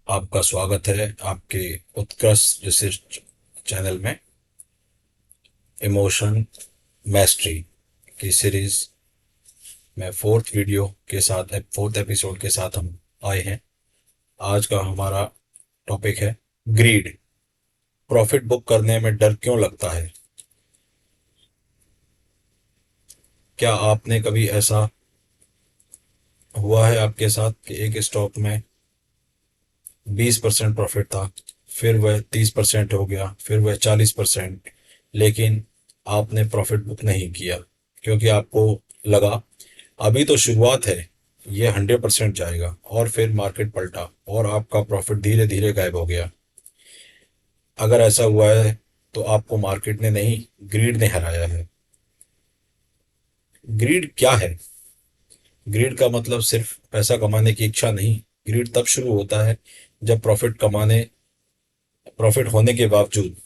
आपका स्वागत है आपके उत्कृष्ट रिसर्च चैनल में इमोशन मैस्ट्री की सीरीज में फोर्थ एपिसोड के साथ हम आए हैं। आज का हमारा टॉपिक है ग्रीड। प्रॉफिट बुक करने में डर क्यों लगता है? क्या आपने कभी ऐसा हुआ है आपके साथ कि एक स्टॉक में 20% प्रॉफिट था, फिर वह 30% हो गया, फिर वह 40%, लेकिन आपने प्रॉफिट बुक नहीं किया क्योंकि आपको लगा अभी तो शुरुआत है, ये 100% जाएगा, और फिर मार्केट पलटा और आपका प्रॉफिट धीरे धीरे गायब हो गया। अगर ऐसा हुआ है तो आपको मार्केट ने नहीं, ग्रीड ने हराया है। ग्रीड क्या है? ग्रीड का मतलब सिर्फ पैसा कमाने की इच्छा नहीं। ग्रीड तब शुरू होता है जब प्रॉफिट होने के बावजूद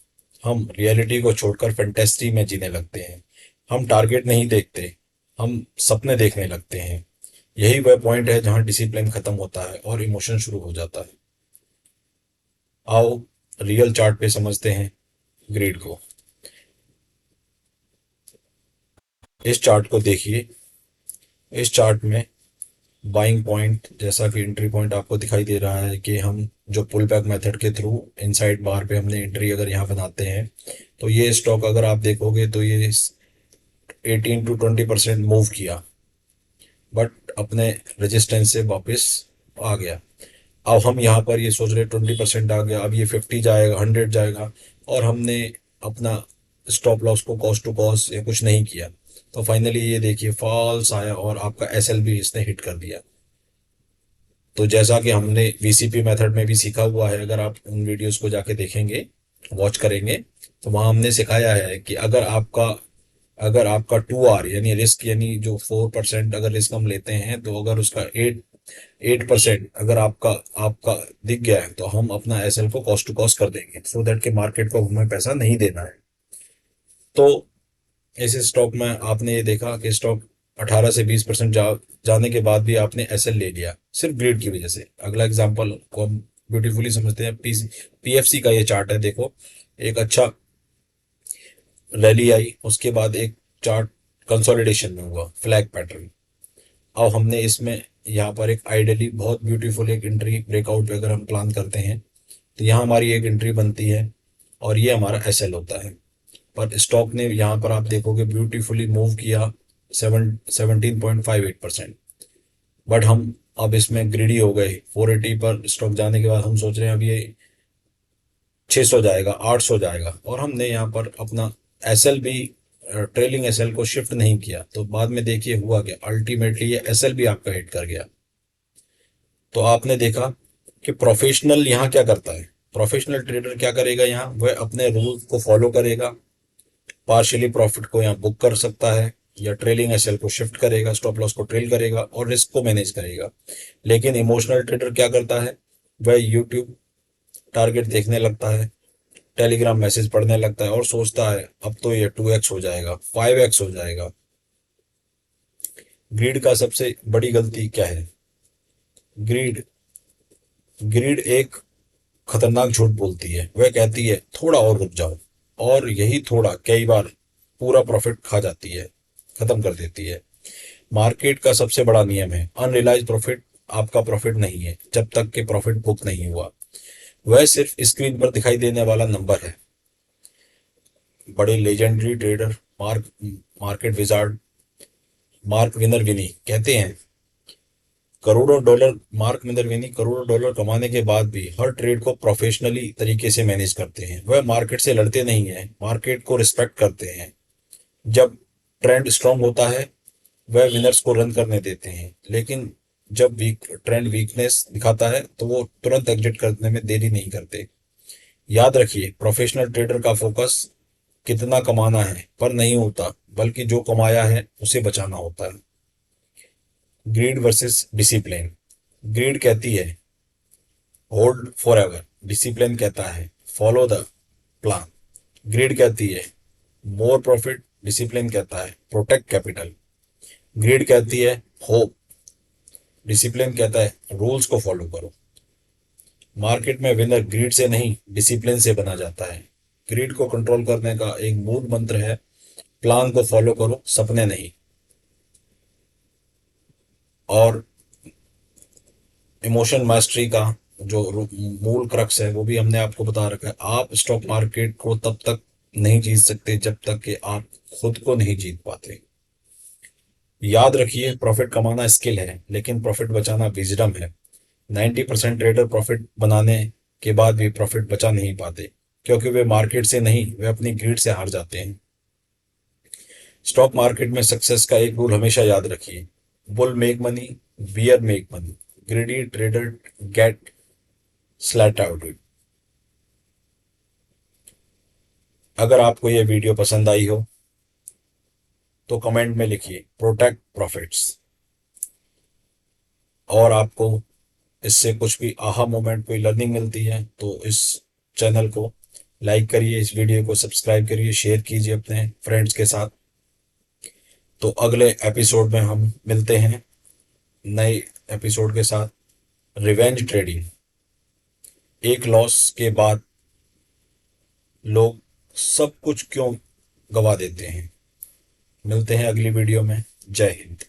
हम रियलिटी को छोड़कर फैंटेसी में जीने लगते हैं। हम टारगेट नहीं देखते, हम सपने देखने लगते हैं। यही वह पॉइंट है जहां डिसिप्लिन खत्म होता है और इमोशन शुरू हो जाता है। आओ रियल चार्ट पे समझते हैं ग्रिड को। इस चार्ट को देखिए। इस चार्ट में बाइंग पॉइंट जैसा कि एंट्री पॉइंट आपको दिखाई दे रहा है कि हम जो पुल बैक मेथड के थ्रू इनसाइड बार पे हमने एंट्री अगर यहाँ बनाते हैं तो ये स्टॉक अगर आप देखोगे तो ये 18 to 20% मूव किया, बट अपने रेजिस्टेंस से वापस आ गया। अब हम यहाँ पर ये सोच रहे 20% आ गया, अब ये 50 जाएगा, 100 जाएगा, और हमने अपना स्टॉप लॉस को कॉस्ट टू कॉस्ट या कुछ नहीं किया। तो फाइनली ये देखिए फॉल्स आया और आपका एसएल भी इसने हिट कर दिया। तो जैसा कि हमने वीसीपी मेथड में भी सीखा हुआ है, अगर आप उन वीडियोस को जाके देखेंगे, वॉच करेंगे, तो वहाँ हमने सिखाया है कि अगर आपका 2R यानी रिस्क, यानी जो 4% अगर रिस्क हम लेते हैं, तो अगर उसका 8% अगर आपका आपका दिख गया है तो हम अपना एसएल को कॉस्ट टू कॉस्ट कर देंगे, सो दैट कि मार्केट को हमें पैसा नहीं देना है। तो इस स्टॉक में आपने ये देखा कि स्टॉक 18 से 20% जाने के बाद भी आपने एसएल ले लिया सिर्फ ग्रिड की वजह से। अगला एग्जांपल को हम ब्यूटीफुली समझते हैं। पीएफसी का ये चार्ट है, देखो। एक अच्छा रैली आई, उसके बाद एक चार्ट कंसोलिडेशन में हुआ, फ्लैग पैटर्न। अब हमने इसमें यहाँ पर एक आइडियली बहुत ब्यूटीफुल एक एंट्री ब्रेकआउट अगर हम प्लान करते हैं तो यहाँ हमारी एक एंट्री बनती है और ये हमारा एसएल होता है। पर स्टॉक ने यहाँ पर आप देखोगे ब्यूटीफुली मूव किया 17.58%। बट हम अब इसमें ग्रीडी हो गए। 480 पर स्टॉक जाने के बाद हम सोच रहे हैं अब ये 600 जाएगा, 800 जाएगा, और हमने यहाँ पर अपना एसएल भी, ट्रेलिंग एसएल को शिफ्ट नहीं किया। तो बाद में देखिए हुआ क्या, अल्टीमेटली ये एसएल भी आपका हिट कर गया। तो आपने देखा कि प्रोफेशनल यहाँ क्या करता है। प्रोफेशनल ट्रेडर क्या करेगा, यहाँ वह अपने रूल को फॉलो करेगा, पार्शियली प्रॉफिट को यहाँ बुक कर सकता है, या ट्रेलिंग एसएल को शिफ्ट करेगा, स्टॉप लॉस को ट्रेल करेगा और रिस्क को मैनेज करेगा। लेकिन इमोशनल ट्रेडर क्या करता है, वह यूट्यूब टारगेट देखने लगता है, टेलीग्राम मैसेज पढ़ने लगता है और सोचता है अब तो ये 2x हो जाएगा, 5x हो जाएगा। ग्रीड का सबसे बड़ी गलती क्या है? ग्रीड ग्रीड एक खतरनाक झूठ बोलती है। वह कहती है थोड़ा और रुक जाओ, और यही थोड़ा कई बार पूरा प्रॉफिट खा जाती है, खत्म कर देती है। मार्केट का सबसे बड़ा नियम है अनरियलाइज प्रॉफिट आपका प्रॉफिट नहीं है जब तक कि प्रॉफिट बुक नहीं हुआ। वह सिर्फ स्क्रीन पर दिखाई देने वाला नंबर है। बड़े legendary trader market wizard Mark Minervini कहते हैं, मार्क विनर विनी करोड़ों डॉलर कमाने के बाद भी हर ट्रेड को प्रोफेशनली तरीके से मैनेज करते हैं। वह मार्केट से लड़ते नहीं हैं, मार्केट को रिस्पेक्ट करते हैं। जब ट्रेंड स्ट्रांग होता है वह विनर्स को रन करने देते हैं, लेकिन जब ट्रेंड वीकनेस दिखाता है तो वो तुरंत एग्जिट करने में देरी नहीं करते। याद रखिए, प्रोफेशनल ट्रेडर का फोकस कितना कमाना है पर नहीं होता, बल्कि जो कमाया है उसे बचाना होता है। Grid versus discipline. ग्रीड कहती है होल्ड फॉर एवर, डिसिप्लिन कहता है फॉलो द प्लान। ग्रीड कहती है मोर प्रॉफिट, डिसिप्लिन कहता है प्रोटेक्ट कैपिटल। ग्रीड कहती है होप, डिसिप्लिन कहता है रूल्स को फॉलो करो। मार्केट में विनर ग्रीड से नहीं, डिसिप्लिन से बना जाता है। ग्रीड को कंट्रोल करने का एक मूल मंत्र है, प्लान को फॉलो करो, सपने नहीं। और इमोशन मास्टरी का जो मूल क्रक्स है वो भी हमने आपको बता रखा है। आप स्टॉक मार्केट को तब तक नहीं जीत सकते जब तक कि आप खुद को नहीं जीत पाते। याद रखिए, प्रॉफिट कमाना स्किल है, लेकिन प्रॉफिट बचाना विजडम है। 90% ट्रेडर प्रॉफिट बनाने के बाद भी प्रॉफिट बचा नहीं पाते, क्योंकि वे मार्केट से नहीं, वे अपनी ग्रिड से हार जाते हैं। स्टॉक मार्केट में सक्सेस का एक रूल हमेशा याद रखिए, bull make money, bear make money, greedy trader get slaughtered out. अगर आपको यह वीडियो पसंद आई हो तो कमेंट में लिखिए प्रोटेक्ट प्रॉफिट्स। और आपको इससे कुछ भी आहा मोमेंट, कोई लर्निंग मिलती है तो इस चैनल को लाइक करिए, इस वीडियो को सब्सक्राइब करिए, शेयर कीजिए अपने फ्रेंड्स के साथ। तो अगले एपिसोड में हम मिलते हैं नए एपिसोड के साथ। रिवेंज ट्रेडिंग, एक लॉस के बाद लोग सब कुछ क्यों गवा देते हैं। मिलते हैं अगली वीडियो में। जय हिंद।